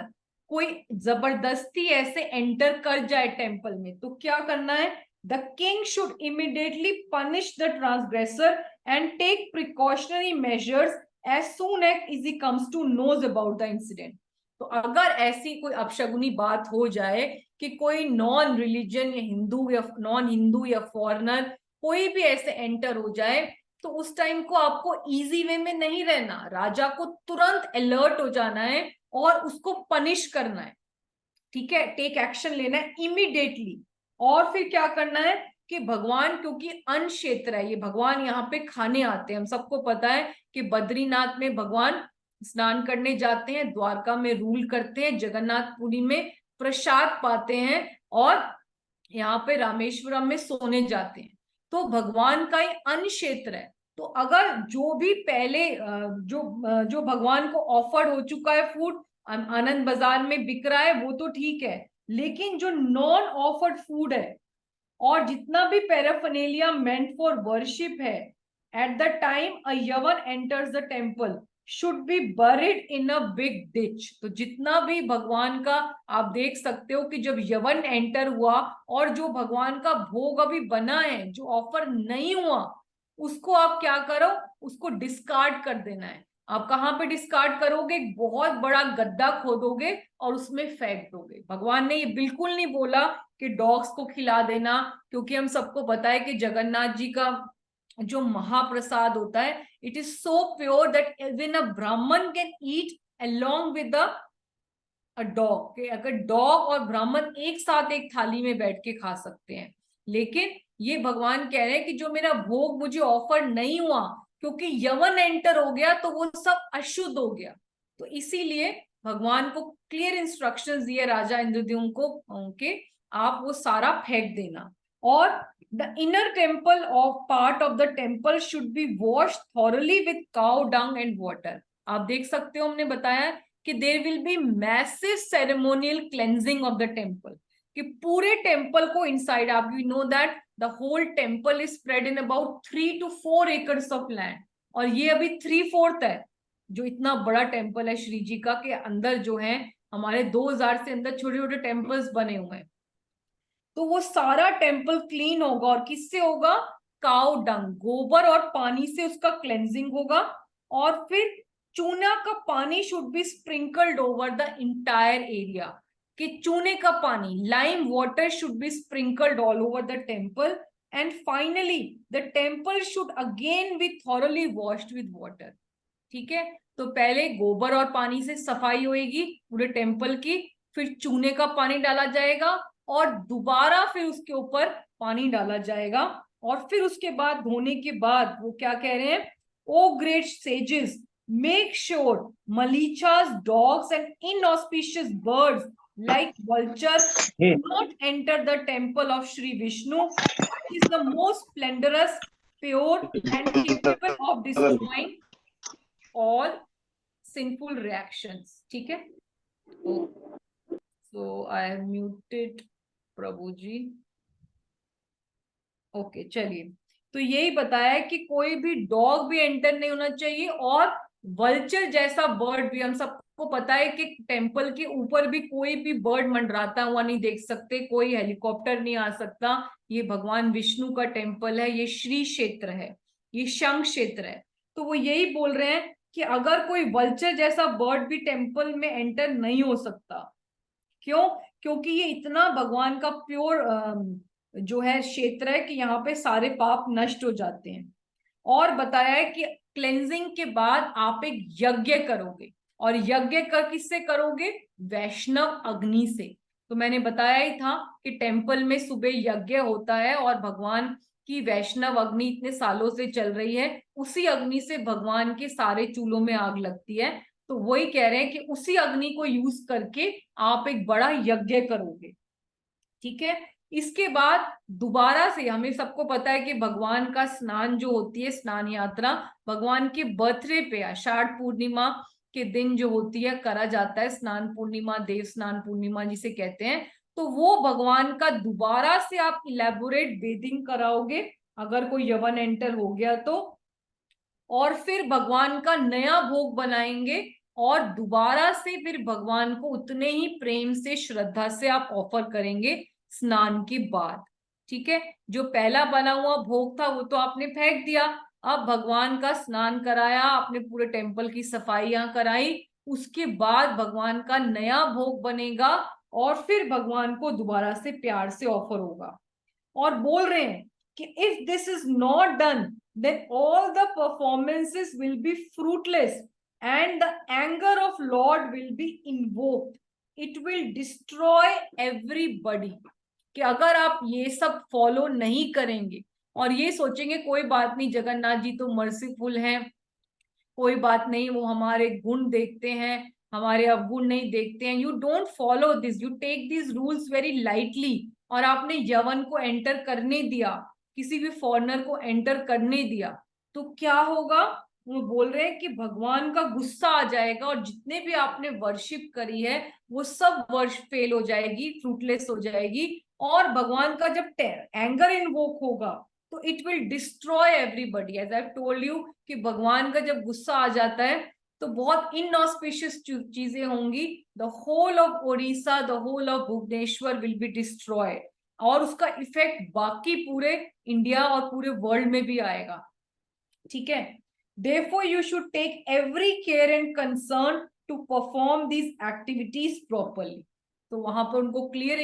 कोई जबरदस्ती ऐसे एंटर कर जाए टेम्पल में, तो क्या करना है? The king should immediately punish the transgressor and take precautionary measures as soon as he comes to knows about the incident. तो अगर ऐसी कोई अपशगुनी बात हो जाए कि कोई नॉन रिलीजन या हिंदू या नॉन हिंदू या फॉरेनर कोई भी ऐसे एंटर हो जाए, तो उस टाइम को आपको इजी वे में नहीं रहना, राजा को तुरंत अलर्ट हो जाना है और उसको पनिश करना है, ठीक है, टेक एक्शन लेना है इमीडिएटली। और फिर क्या करना है कि भगवान, क्योंकि अन्न क्षेत्र है, ये भगवान यहाँ पे खाने आते हैं, हम सबको पता है कि बद्रीनाथ में भगवान स्नान करने जाते हैं, द्वारका में रूल करते हैं, जगन्नाथपुरी में प्रसाद पाते हैं, और यहाँ पे रामेश्वरम में सोने जाते हैं। तो भगवान का ये अन्न क्षेत्र है। तो अगर जो भी पहले जो भगवान को ऑफर्ड हो चुका है फूड आनंद बाजार में बिक रहा है, वो तो ठीक है, लेकिन जो नॉन ऑफर्ड फूड है और जितना भी पैराफर्नेलिया मेंट फॉर वर्शिप है, एट द टाइम अ यवन enters the temple should B buried in a big ditch. तो जितना भी भगवान का, आप देख सकते हो कि जब यवन एंटर हुआ और जो भगवान का भोग अभी बना है, जो ऑफर नहीं हुआ, उसको आप क्या करो, उसको डिस्कार्ड कर देना है। आप कहाँ पे डिस्कार्ड करोगे? एक बहुत बड़ा गड्ढा खोदोगे और उसमें फेंक दोगे। भगवान ने ये बिल्कुल नहीं बोला कि डॉग्स को खिला देना, क्योंकि हम सबको पता है कि जगन्नाथ जी का जो महाप्रसाद होता है, it is so pure that even a Brahmin can eat along with a dog, कि अगर डॉग और ब्राह्मण एक साथ एक थाली में बैठ के खा सकते हैं। लेकिन ये भगवान कह रहे हैं कि जो मेरा भोग मुझे ऑफर नहीं हुआ, क्योंकि यवन एंटर हो गया तो वो सब अशुद्ध हो गया। तो इसीलिए भगवान को क्लियर इंस्ट्रक्शंस दिए राजा इंद्रद्युम्न को कि आप वो सारा फेंक देना। और the inner temple of part of the temple should be wash thoroughly with cow dung and water. आप देख सकते हो, हमने बताया कि there will be massive ceremonial cleansing of the temple, कि पूरे टेम्पल को इनसाइड, आप you know that the whole temple is spread in about 3 to 4 acres of land, और ये अभी 3/4 है। जो इतना बड़ा टेम्पल है श्री जी का, के अंदर जो है हमारे 2000 से अंदर छोटे छोटे टेम्पल्स बने हुए हैं। तो वो सारा टेम्पल क्लीन होगा, और किससे होगा? काउ डंग, गोबर और पानी से उसका क्लेंजिंग होगा। और फिर चूना का पानी should be sprinkled over the entire area, कि चूने का पानी, lime water should be sprinkled all over the temple, and finally the temple should again be thoroughly washed with water. ठीक है, तो पहले गोबर और पानी से सफाई होएगी पूरे टेम्पल की, फिर चूने का पानी डाला जाएगा और दोबारा फिर उसके ऊपर पानी डाला जाएगा, और फिर उसके बाद धोने के बाद वो क्या कह रहे हैं, O great sages, make sure mlecchas, dogs and inauspicious birds like vulture do not enter the temple of Shri Vishnu. It is the most splendorous, pure and capable of destroying all sinful reactions. ठीक है, so I have muted Prabhu ji. Okay, चलिए, तो यही बताया है कि कोई भी डॉग भी एंटर नहीं होना चाहिए, और वल्चर जैसा बर्ड भी, हम सबको पता है कि टेम्पल के ऊपर भी कोई भी बर्ड मंडराता हुआ नहीं देख सकते, कोई हेलीकॉप्टर नहीं आ सकता. ये भगवान विष्णु का टेम्पल है, ये श्री क्षेत्र है, ये शंख क्षेत्र है. तो वो यही बोल रहे हैं कि अगर कोई वल्चर जैसा बर्ड भी टेम्पल में एंटर नहीं हो सकता. क्यों? क्योंकि ये इतना भगवान का प्योर जो है क्षेत्र है कि यहाँ पे सारे पाप नष्ट हो जाते हैं. और बताया है कि क्लेंजिंग के बाद आप एक यज्ञ करोगे, और यज्ञ कर किससे करोगे? वैष्णव अग्नि से. तो मैंने बताया ही था कि टेम्पल में सुबह यज्ञ होता है, और भगवान की वैष्णव अग्नि इतने सालों से चल रही है, उसी अग्नि से भगवान के सारे चूल्हों में आग लगती है. तो वही कह रहे हैं कि उसी अग्नि को यूज करके आप एक बड़ा यज्ञ करोगे. ठीक है, इसके बाद दोबारा से हमें सबको पता है कि भगवान का स्नान जो होती है, स्नान यात्रा भगवान के बर्थडे पे आषाढ़ पूर्णिमा के दिन जो होती है करा जाता है. स्नान पूर्णिमा, देव स्नान पूर्णिमा जिसे कहते हैं. तो वो भगवान का दोबारा से आप इलेबोरेट बेदिंग कराओगे अगर कोई यवन एंटर हो गया तो, और फिर भगवान का नया भोग बनाएंगे, और दोबारा से फिर भगवान को उतने ही प्रेम से, श्रद्धा से आप ऑफर करेंगे स्नान के बाद. ठीक है, जो पहला बना हुआ भोग था वो तो आपने फेंक दिया, अब भगवान का स्नान कराया आपने, पूरे टेम्पल की सफाई यहाँ कराई, उसके बाद भगवान का नया भोग बनेगा, और फिर भगवान को दोबारा से प्यार से ऑफर होगा. और बोल रहे हैं कि if this is not done, then all the performances will be fruitless and the anger of Lord will be invoked. It will destroy everybody. कि अगर आप ये सब फॉलो नहीं करेंगे और ये सोचेंगे कोई बात नहीं, जगन्नाथ जी तो मर्सीफुल हैं, कोई बात नहीं, वो हमारे गुण देखते हैं, हमारे अवगुण नहीं देखते हैं, you don't follow this, you take this rules very lightly, और आपने यवन को एंटर करने दिया, किसी भी फॉरेनर को एंटर करने दिया, तो क्या होगा? वो बोल रहे हैं कि भगवान का गुस्सा आ जाएगा, और जितने भी आपने वर्शिप करी है वो सब वर्ष फेल हो जाएगी, फ्रूटलेस हो जाएगी. और भगवान का जब एंगर इन्वोक होगा तो it will destroy everybody. As I told you कि भगवान का जब गुस्सा आ जाता है तो बहुत इनऑस्पिशियस चीजें होंगी. The whole of Odisha, the whole of Bhubaneswar will be destroyed, और उसका इफेक्ट बाकी पूरे इंडिया और पूरे वर्ल्ड में भी आएगा. ठीक है, therefore you should take every care and concern to perform these activities properly. तो वहां पर उनको क्लियर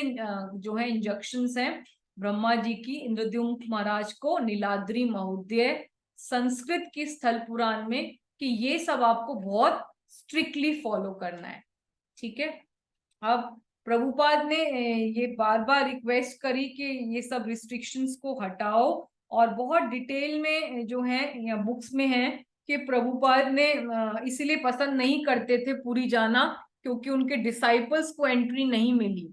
जो है इंजक्शंस हैं ब्रह्मा जी की इंद्रद्युम्न महाराज को, नीलाद्रि महोदय संस्कृत की स्थल पुराण में, कि ये सब आपको बहुत स्ट्रिक्टली फॉलो करना है. ठीक है, अब प्रभुपाद ने ये बार बार रिक्वेस्ट करी कि ये सब रिस्ट्रिक्शंस को हटाओ, और बहुत डिटेल में जो है या बुक्स में है कि प्रभुपाद ने इसीलिए पसंद नहीं करते थे पुरी जाना, क्योंकि उनके डिसाइपल्स को एंट्री नहीं मिली.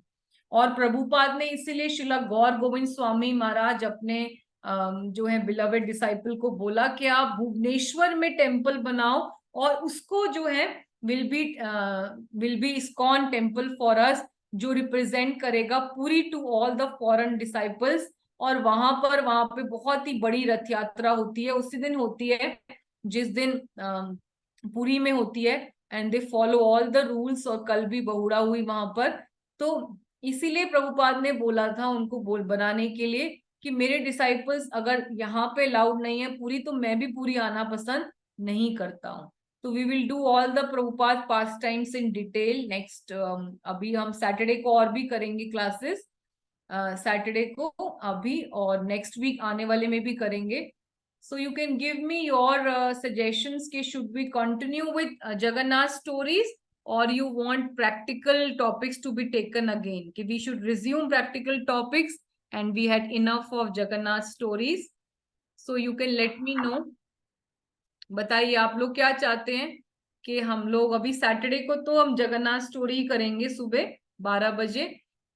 और प्रभुपाद ने इसीलिए श्रीला गौर गोविंद स्वामी महाराज अपने जो है बिलवेड डिसाइपल को बोला कि आप भुवनेश्वर में टेम्पल बनाओ, और उसको जो है will be ISKCON temple for us, जो रिप्रेजेंट करेगा Puri to all the foreign disciples. और वहां पे बहुत ही बड़ी रथ यात्रा होती है, उसी दिन होती है जिस दिन पुरी में होती है, and they follow all the rules, और कल भी बहुड़ा हुई वहां पर. तो इसीलिए प्रभुपाद ने बोला था उनको बनाने के लिए कि मेरे डिसाइपल्स अगर यहाँ पे अलाउड नहीं है पूरी, तो मैं भी पूरी आना पसंद नहीं करता हूँ. तो we will do all the Prabhupada pastimes in detail next. अभी हम सैटरडे को और भी करेंगे क्लासेस. सैटरडे को अभी, और नेक्स्ट वीक आने वाले में भी करेंगे. So you can give me your suggestions कि should we continue with Jagannath stories, or you want practical topics to be taken again, कि we should resume practical topics and we had enough of Jagannath stories. So you can let me know. बताइए आप लोग क्या चाहते हैं कि हम लोग अभी सैटरडे को तो हम जगन्नाथ स्टोरी ही करेंगे सुबह 12 बजे.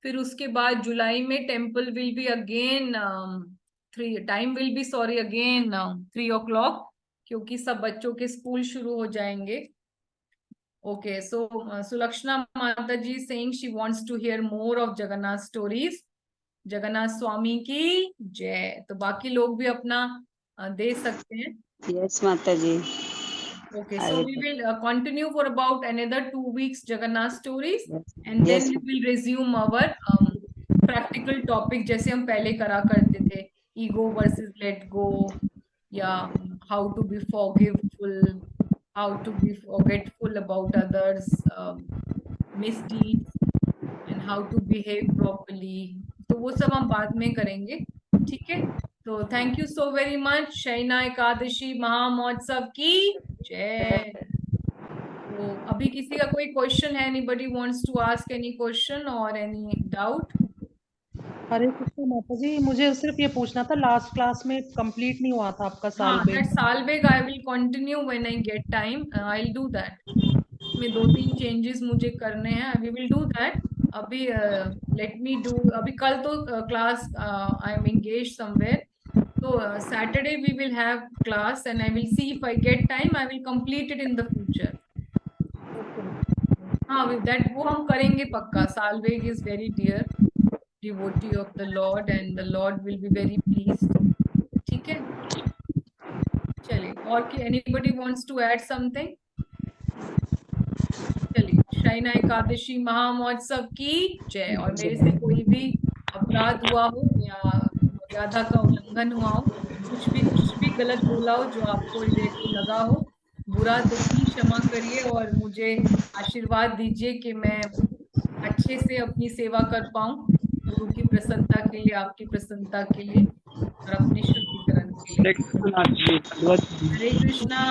फिर उसके बाद जुलाई में temple will be again 3 o'clock, क्योंकि सब बच्चों के स्कूल शुरू हो जाएंगे. Okay, so Sulakshana mata ji saying she wants to hear more of Jagannath stories. Jagannath Swami की जय. तो बाकी लोग भी अपना दे सकते हैं. Yes, Mataji. Okay, I so will we will continue for about another 2 weeks Jagannath stories, Yes. and then Yes. we will resume our practical topic जैसे हम पहले करा करते थे, ego versus let go, या how to be forgiveful, how to be forgetful about others, misdeeds, and how to behave properly. तो वो सब हम बाद में करेंगे. ठीक है, तो thank you so very much. Shayana Ekadashi Mahamahotsav की जय. तो अभी किसी का कोई क्वेश्चन है? Anybody wants to ask any question और एनी डाउट? हरे कृष्ण माता जी, मुझे सिर्फ ये पूछना था, लास्ट क्लास में कंप्लीट नहीं हुआ था आपका हाँ, साल that Salbeg I will continue when I get time. I will do that. में 2-3 चेंजेस मुझे करने हैं. We will do that. अभी लेट मी डू. अभी कल तो class I am engage somewhere. तो Saturday we will have class and I will see if I get time. I will complete it in the future. हाँ, with that वो हम करेंगे पक्का. Salbeg is very dear devotee of the lord and the lord will be very pleased. ठीक है, चलिए. और anybody wants to add something? चलिए, शयना एकादशी महामहोत्सव की जय. और मेरे से कोई भी अपराध हुआ हो या मर्यादा का उल्लंघन हुआ हो, कुछ भी गलत बोला हो जो आपको हृदय को लगा हो, बुरा तो प्लीज क्षमा करिए और मुझे आशीर्वाद दीजिए कि मैं अच्छे से अपनी सेवा कर पाऊं, गुरु की प्रसन्नता के लिए, आपकी प्रसन्नता के लिए और अपने शुद्धिकरण के लिए. हरे कृष्णा.